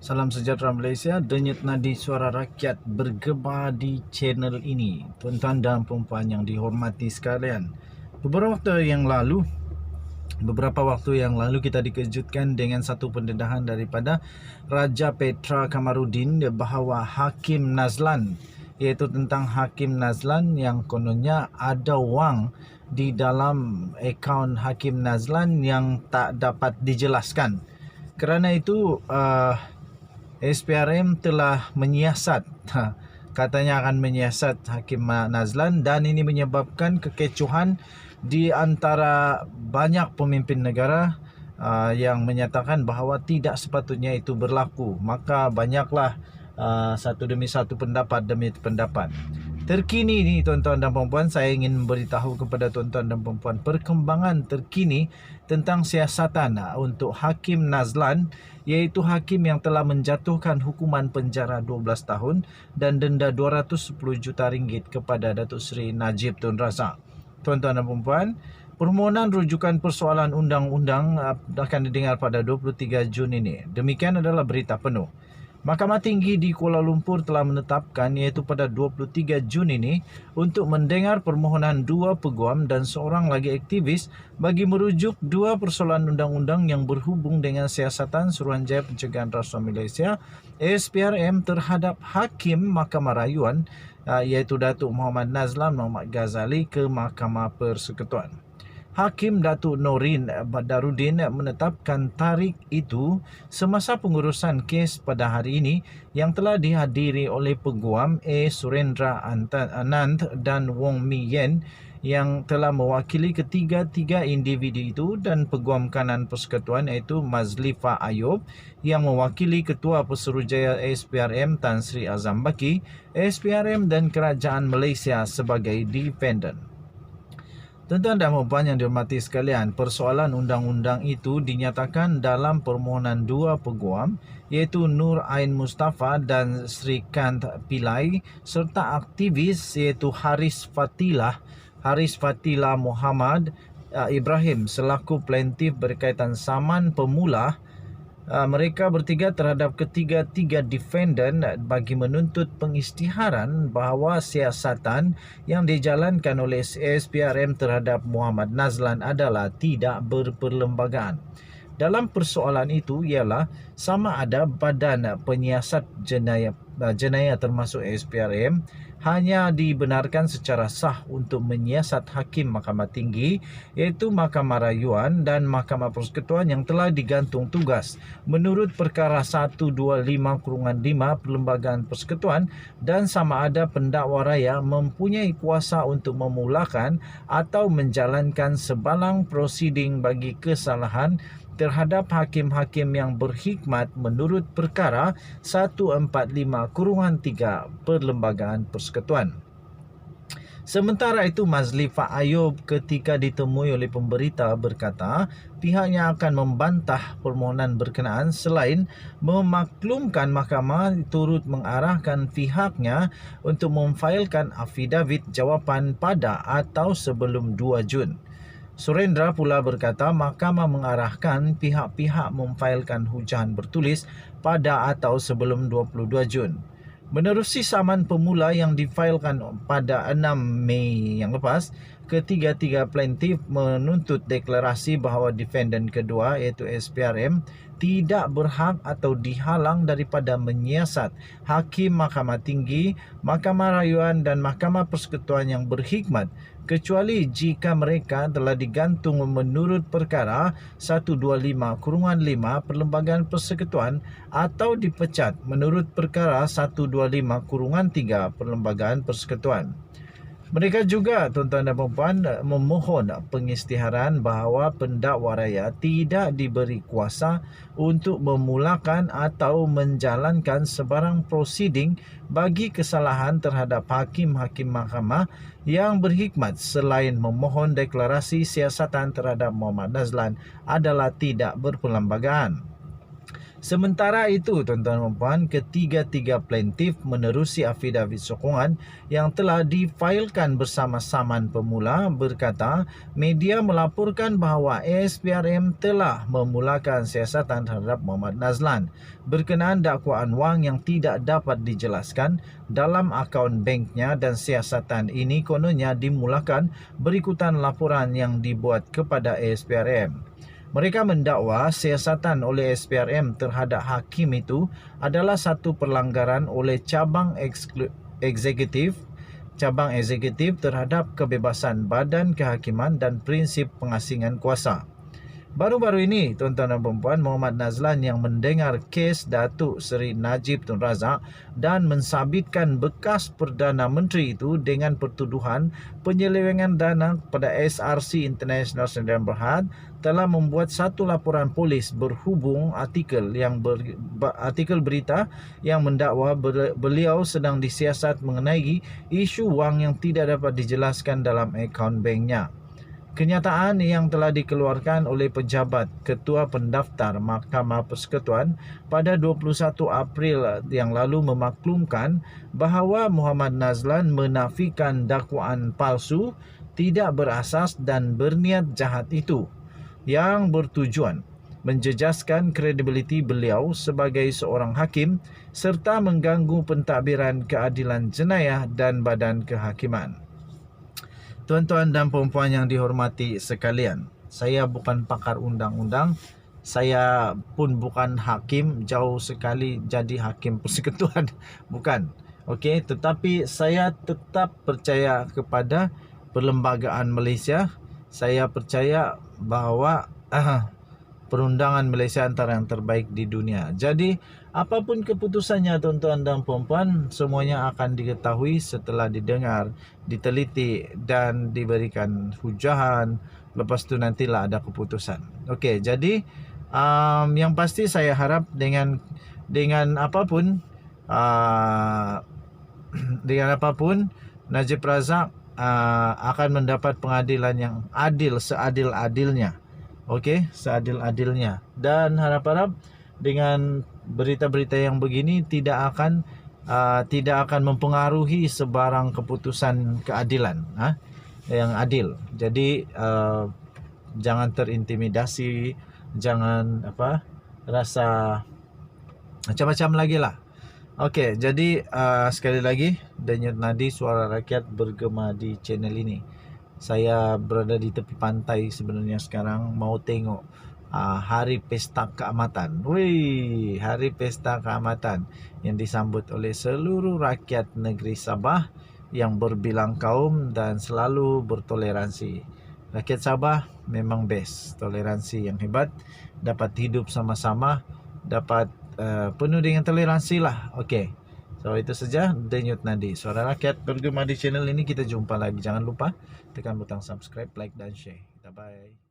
Salam sejahtera Malaysia, denyut nadi suara rakyat bergema di channel ini. Tuan-tuan dan puan-puan yang dihormati sekalian, beberapa waktu yang lalu kita dikejutkan dengan satu pendedahan daripada Raja Petra Kamarudin bahawa Hakim Nazlan, iaitu tentang Hakim Nazlan yang kononnya ada wang di dalam akaun Hakim Nazlan yang tak dapat dijelaskan. Kerana itu SPRM telah menyiasat, katanya akan menyiasat Hakim Nazlan, dan ini menyebabkan kekecohan di antara banyak pemimpin negara yang menyatakan bahawa tidak sepatutnya itu berlaku. Maka banyaklah satu demi satu pendapat demi pendapat. Terkini ni tuan-tuan dan puan-puan, saya ingin memberitahu kepada tuan-tuan dan puan-puan perkembangan terkini tentang siasatan untuk Hakim Nazlan, iaitu hakim yang telah menjatuhkan hukuman penjara 12 tahun dan denda 210 juta ringgit kepada Datuk Seri Najib Tun Razak. Tuan-tuan dan puan-puan, permohonan rujukan persoalan undang-undang akan didengar pada 23 Jun ini. Demikian adalah berita penuh. Mahkamah Tinggi di Kuala Lumpur telah menetapkan iaitu pada 23 Jun ini untuk mendengar permohonan dua peguam dan seorang lagi aktivis bagi merujuk dua persoalan undang-undang yang berhubung dengan siasatan Suruhanjaya Pencegahan Rasuah Malaysia SPRM terhadap Hakim Mahkamah Rayuan iaitu Datuk Muhammad Nazlan Muhammad Ghazali ke Mahkamah Persekutuan. Hakim Datuk Norin Badarudin menetapkan tarikh itu semasa pengurusan kes pada hari ini yang telah dihadiri oleh peguam A. Surendra Anand dan Wong Mi Yen yang telah mewakili ketiga-tiga individu itu, dan peguam kanan Persekutuan iaitu Mazlifah Ayub yang mewakili Ketua Pesuruhjaya SPRM Tan Sri Azam Baki, SPRM dan Kerajaan Malaysia sebagai defendant. Tuan-tuan dan puan-puan yang dihormati sekalian, persoalan undang-undang itu dinyatakan dalam permohonan dua peguam iaitu Nur Ain Mustafa dan Sri Kant Pillai serta aktivis iaitu Haris Fatila Muhammad Ibrahim selaku plaintiff berkaitan saman pemula mereka bertiga terhadap ketiga-tiga defendant bagi menuntut pengisytiharan bahawa siasatan yang dijalankan oleh SPRM terhadap Muhammad Nazlan adalah tidak berperlembagaan. Dalam persoalan itu ialah sama ada badan penyiasat jenayah termasuk SPRM hanya dibenarkan secara sah untuk menyiasat Hakim Mahkamah Tinggi iaitu Mahkamah Rayuan dan Mahkamah Persekutuan yang telah digantung tugas menurut Perkara 125/5 Perlembagaan Persekutuan, dan sama ada pendakwa raya mempunyai kuasa untuk memulakan atau menjalankan sebalang prosiding bagi kesalahan terhadap hakim-hakim yang berkhidmat menurut Perkara 145/3 Perlembagaan Persekutuan. Sementara itu, Mazlifah Ayub ketika ditemui oleh pemberita berkata pihaknya akan membantah permohonan berkenaan selain memaklumkan mahkamah turut mengarahkan pihaknya untuk memfailkan affidavit jawapan pada atau sebelum 2 Jun. Surendra pula berkata mahkamah mengarahkan pihak-pihak memfailkan hujahan bertulis pada atau sebelum 22 Jun. Menerusi saman pemula yang difailkan pada 6 Mei yang lepas, ketiga-tiga plaintiff menuntut deklarasi bahawa defendant kedua iaitu SPRM tidak berhak atau dihalang daripada menyiasat Hakim Mahkamah Tinggi, Mahkamah Rayuan dan Mahkamah Persekutuan yang berkhidmat kecuali jika mereka telah digantung menurut Perkara 125/5 Perlembagaan Persekutuan atau dipecat menurut Perkara 125/3 Perlembagaan Persekutuan. Mereka juga, tuan-tuan dan puan-puan, memohon pengisytiharan bahawa pendakwa raya tidak diberi kuasa untuk memulakan atau menjalankan sebarang prosiding bagi kesalahan terhadap hakim-hakim mahkamah yang berkhidmat selain memohon deklarasi siasatan terhadap Muhammad Nazlan adalah tidak berperlembagaan. Sementara itu, tuan-tuan dan puan, ketiga-tiga plaintiff menerusi afidavit sokongan yang telah difailkan bersama saman pemula berkata media melaporkan bahawa ASPRM telah memulakan siasatan terhadap Mohamed Nazlan berkenaan dakwaan wang yang tidak dapat dijelaskan dalam akaun banknya, dan siasatan ini kononnya dimulakan berikutan laporan yang dibuat kepada ASPRM. Mereka mendakwa siasatan oleh SPRM terhadap hakim itu adalah satu pelanggaran oleh cabang eksekutif terhadap kebebasan badan kehakiman dan prinsip pengasingan kuasa. Baru-baru ini, tuan-tuan dan puan-puan, Mohamed Nazlan yang mendengar kes Datuk Seri Najib Tun Razak dan mensabitkan bekas Perdana Menteri itu dengan pertuduhan penyelewengan dana pada SRC International Sdn Bhd telah membuat satu laporan polis berhubung artikel berita yang mendakwa beliau sedang disiasat mengenai isu wang yang tidak dapat dijelaskan dalam akaun banknya. Kenyataan yang telah dikeluarkan oleh pejabat Ketua Pendaftar Mahkamah Persekutuan pada 21 April yang lalu memaklumkan bahawa Mohamed Nazlan menafikan dakwaan palsu, tidak berasas dan berniat jahat itu yang bertujuan menjejaskan kredibiliti beliau sebagai seorang hakim serta mengganggu pentadbiran keadilan jenayah dan badan kehakiman. Tuan-tuan dan puan-puan yang dihormati sekalian, saya bukan pakar undang-undang, saya pun bukan hakim, jauh sekali jadi hakim persekutuan, bukan. Okey, tetapi saya tetap percaya kepada perlembagaan Malaysia. Saya percaya bahawa perundangan Malaysia antara yang terbaik di dunia. Jadi, apapun keputusannya tuan-tuan dan puan-puan, semuanya akan diketahui setelah didengar, diteliti dan diberikan hujahan. Lepas tu nantilah ada keputusan. Okey, jadi yang pasti saya harap dengan apapun dengan apapun Najib Razak akan mendapat pengadilan yang adil, seadil-adilnya. Okey, seadil-adilnya. Dan harap-harap dengan berita-berita yang begini tidak akan mempengaruhi sebarang keputusan keadilan yang adil. Jadi jangan terintimidasi, jangan rasa macam-macam lagi lah. Okey, jadi sekali lagi, Denyut Nadi Suara Rakyat bergema di channel ini. Saya berada di tepi pantai sebenarnya sekarang, mau tengok Hari Pesta Keamatan. Wih, Hari Pesta Keamatan yang disambut oleh seluruh rakyat negeri Sabah yang berbilang kaum dan selalu bertoleransi. Rakyat Sabah memang best, toleransi yang hebat, dapat hidup sama-sama, dapat penuh dengan toleransi lah. Okey. So itu saja Denyut Nadi Suara Rakyat bergema di channel ini. Kita jumpa lagi. Jangan lupa tekan butang subscribe, like dan share. Bye bye.